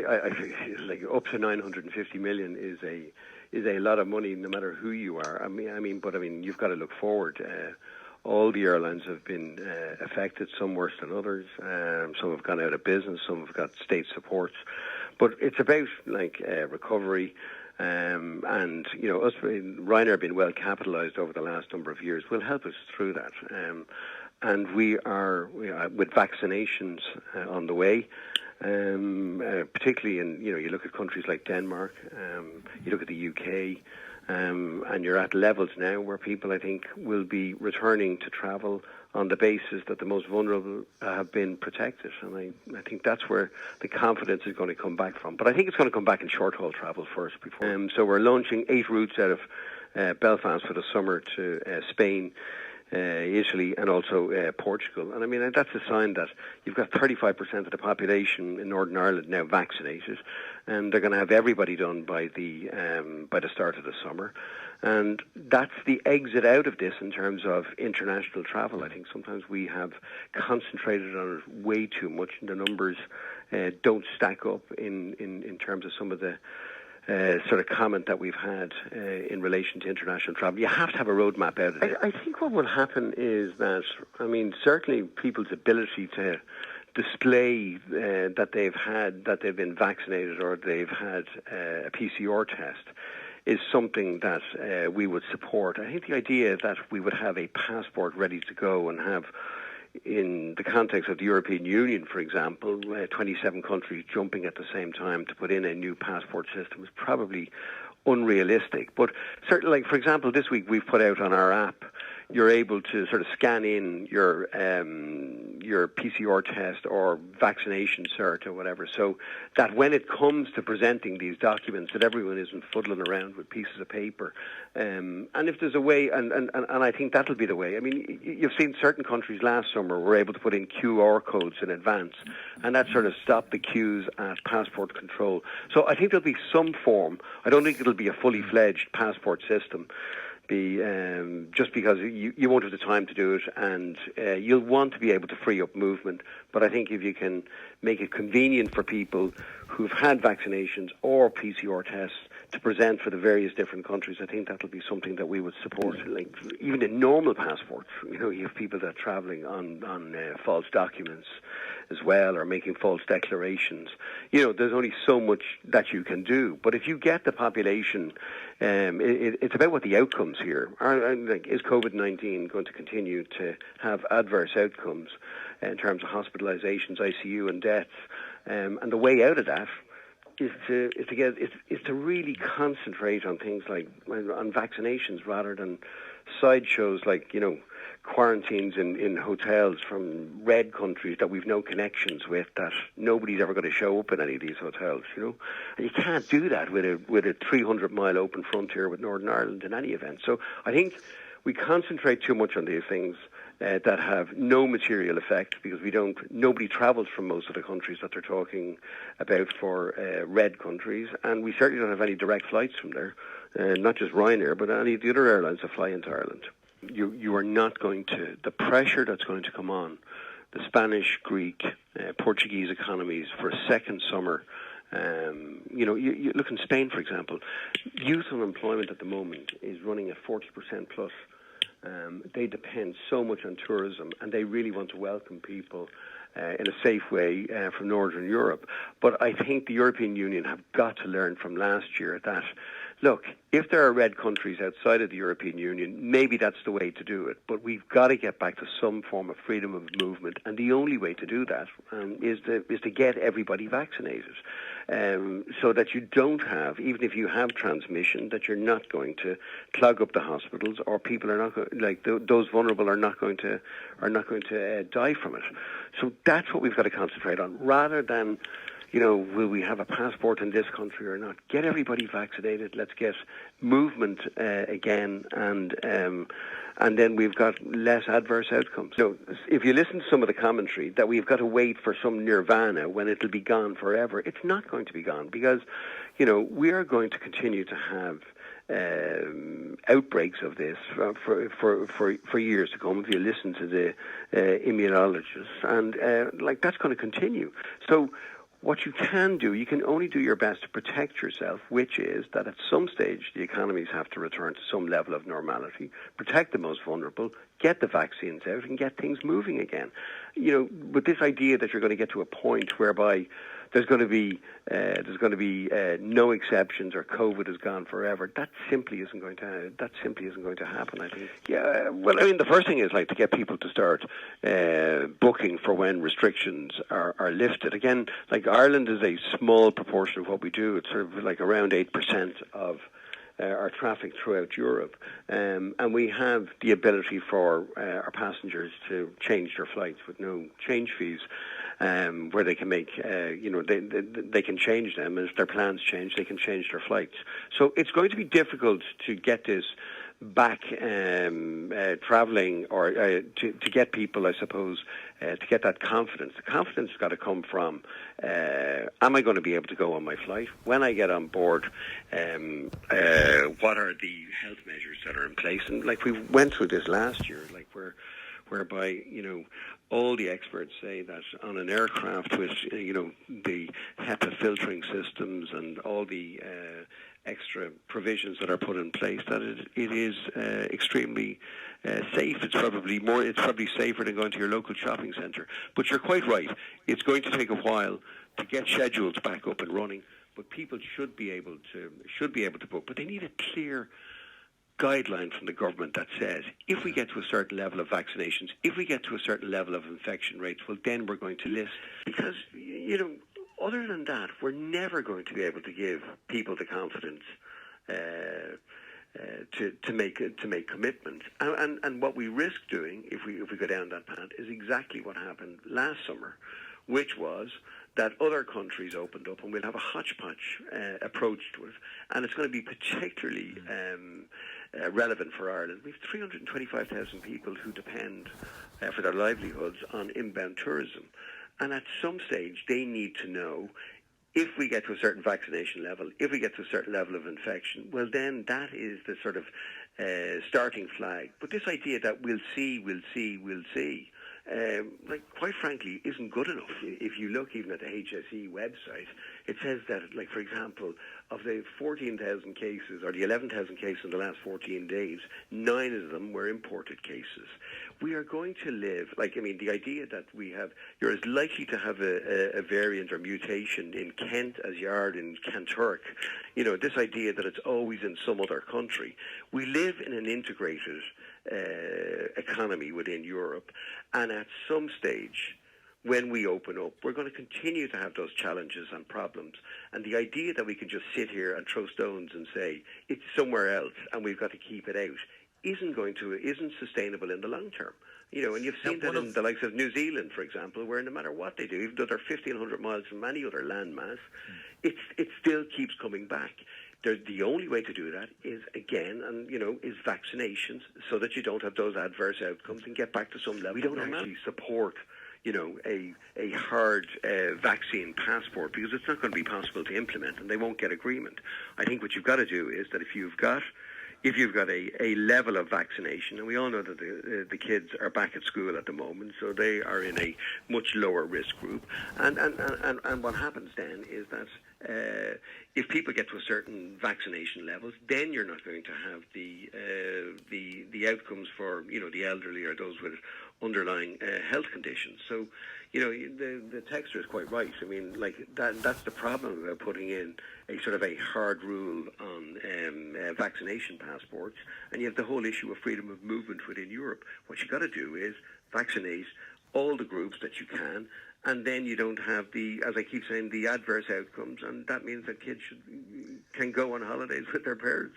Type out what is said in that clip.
I think like up to 950 million is a lot of money, no matter who you are. I mean, you've got to look forward. All the airlines have been affected, some worse than others. Some have gone out of business, some have got state supports. But it's about recovery. And us, Ryanair, being well capitalised over the last number of years, will help us through that. And we are with vaccinations on the way. Particularly in, you look at countries like Denmark, you look at the UK, and you're at levels now where people, I think, will be returning to travel on the basis that the most vulnerable have been protected. And I think that's where the confidence is going to come back from. But I think it's going to come back in short-haul travel first. So we're launching 8 routes out of Belfast for the summer to Spain, Italy, and also Portugal. And I mean, that's a sign that you've got 35% of the population in Northern Ireland now vaccinated, and they're going to have everybody done by the start of the summer. And that's the exit out of this in terms of international travel. I think sometimes we have concentrated on it way too much, and the numbers don't stack up in terms of some of the sort of comment that we've had in relation to international travel. You have to have a roadmap out of it. I think what will happen is that, I mean, certainly people's ability to display that they've been vaccinated or they've had a PCR test is something that we would support. I think the idea that we would have a passport ready to go and have, in the context of the European Union, for example, 27 countries jumping at the same time to put in a new passport system is probably unrealistic. But certainly, like, for example, this week we've put out on our app, you're able to sort of scan in your PCR test or vaccination cert or whatever, so that when it comes to presenting these documents, that everyone isn't fuddling around with pieces of paper. And if there's a way, and I think that'll be the way. I mean, you've seen certain countries last summer were able to put in QR codes in advance, and that sort of stopped the queues at passport control. So I think there'll be some form. I don't think it'll be a fully fledged passport system. Just because you won't have the time to do it, and you'll want to be able to free up movement. But I think if you can make it convenient for people who've had vaccinations or PCR tests to present for the various different countries, I think that'll be something that we would support. Like, even in normal passports, you have people that are travelling on false documents as well, or making false declarations. There's only so much that you can do. But if you get the population, it's about what the outcomes here are. Like, is COVID-19 going to continue to have adverse outcomes in terms of hospitalizations, ICU, and deaths? And the way out of that is to really concentrate on things like on vaccinations rather than sideshows like quarantines in hotels from red countries that we've no connections with, that nobody's ever going to show up in any of these hotels. And you can't do that with a 300-mile open frontier with Northern Ireland in any event. So I think we concentrate too much on these things that have no material effect, because nobody travels from most of the countries that they're talking about for red countries, and we certainly don't have any direct flights from there, not just Ryanair, but any of the other airlines that fly into Ireland. You are not going to, the pressure that's going to come on the Spanish, Greek, Portuguese economies for a second summer. You look in Spain, for example, youth unemployment at the moment is running at 40% plus. They depend so much on tourism, and they really want to welcome people in a safe way from Northern Europe. But I think the European Union have got to learn from last year that, look, if there are red countries outside of the European Union, maybe that's the way to do it. But we've got to get back to some form of freedom of movement, and the only way to do that is to get everybody vaccinated, so that you don't have, even if you have transmission, that you're not going to clog up the hospitals, or people are not those vulnerable are not going to die from it. So that's what we've got to concentrate on, rather than, will we have a passport in this country or not? Get everybody vaccinated. Let's get movement again, and then we've got less adverse outcomes. So if you listen to some of the commentary that we've got to wait for some nirvana when it'll be gone forever, it's not going to be gone, because, we are going to continue to have outbreaks of this for years to come. If you listen to the immunologists, and that's going to continue. So What you can do, you can only do your best to protect yourself, which is that at some stage the economies have to return to some level of normality, protect the most vulnerable, get the vaccines out and get things moving again. With this idea that you're going to get to a point whereby there's going to be no exceptions or COVID is gone forever. That simply isn't going to happen. I think. Yeah. Well, I mean, the first thing is to get people to start booking for when restrictions are lifted. Again, Ireland is a small proportion of what we do. It's sort of around 8% of our traffic throughout Europe, and we have the ability for our passengers to change their flights with no change fees. Where they can make, they can change them, and if their plans change, they can change their flights. So it's going to be difficult to get this back travelling, or to get people, I suppose, to get that confidence. The confidence has got to come from, am I going to be able to go on my flight? When I get on board, what are the health measures that are in place? And we went through this last year, whereby, all the experts say that on an aircraft with, the HEPA filtering systems and all the extra provisions that are put in place, that it is extremely safe. It's probably safer than going to your local shopping centre. But you're quite right. It's going to take a while to get schedules back up and running. But people should be able to book. But they need a clear guideline from the government that says if we get to a certain level of vaccinations, if we get to a certain level of infection rates, well, then we're going to list. Because, other than that, we're never going to be able to give people the confidence to make commitments. And what we risk doing, if we go down that path, is exactly what happened last summer, which was that other countries opened up, and we'll have a hodgepodge approach to it, and it's going to be particularly relevant for Ireland. We have 325,000 people who depend for their livelihoods on inbound tourism, and at some stage they need to know, if we get to a certain vaccination level, if we get to a certain level of infection, well then that is the sort of starting flag. But this idea that we'll see, quite frankly, isn't good enough. If you look even at the HSE website, it says that, for example, of the 14,000 cases, or the 11,000 cases in the last 14 days, 9 of them were imported cases. We are going to live, the idea that you're as likely to have a variant or mutation in Kent as you are in Kanturk, this idea that it's always in some other country. We live in an integrated economy within Europe, and at some stage, when we open up, we're going to continue to have those challenges and problems. And the idea that we can just sit here and throw stones and say it's somewhere else and we've got to keep it out isn't sustainable in the long term. And you've seen that in the likes of New Zealand, for example, where no matter what they do, even though they're 1,500 miles from any other landmass, it still keeps coming back. The only way to do that is, again, is vaccinations, so that you don't have those adverse outcomes and get back to some level. We don't actually support, a hard vaccine passport, because it's not going to be possible to implement, and they won't get agreement. I think what you've got to do is that if you've got a level of vaccination, and we all know that the kids are back at school at the moment, so they are in a much lower risk group, and what happens then is that if people get to a certain vaccination levels, then you're not going to have the outcomes for the elderly or those with underlying health conditions. So the texter is quite right. I mean, that's the problem about putting in a sort of a hard rule on vaccination passports, and you have the whole issue of freedom of movement within Europe. What you got to do is vaccinate all the groups that you can, and then you don't have as I keep saying, the adverse outcomes, and that means that kids can go on holidays with their parents.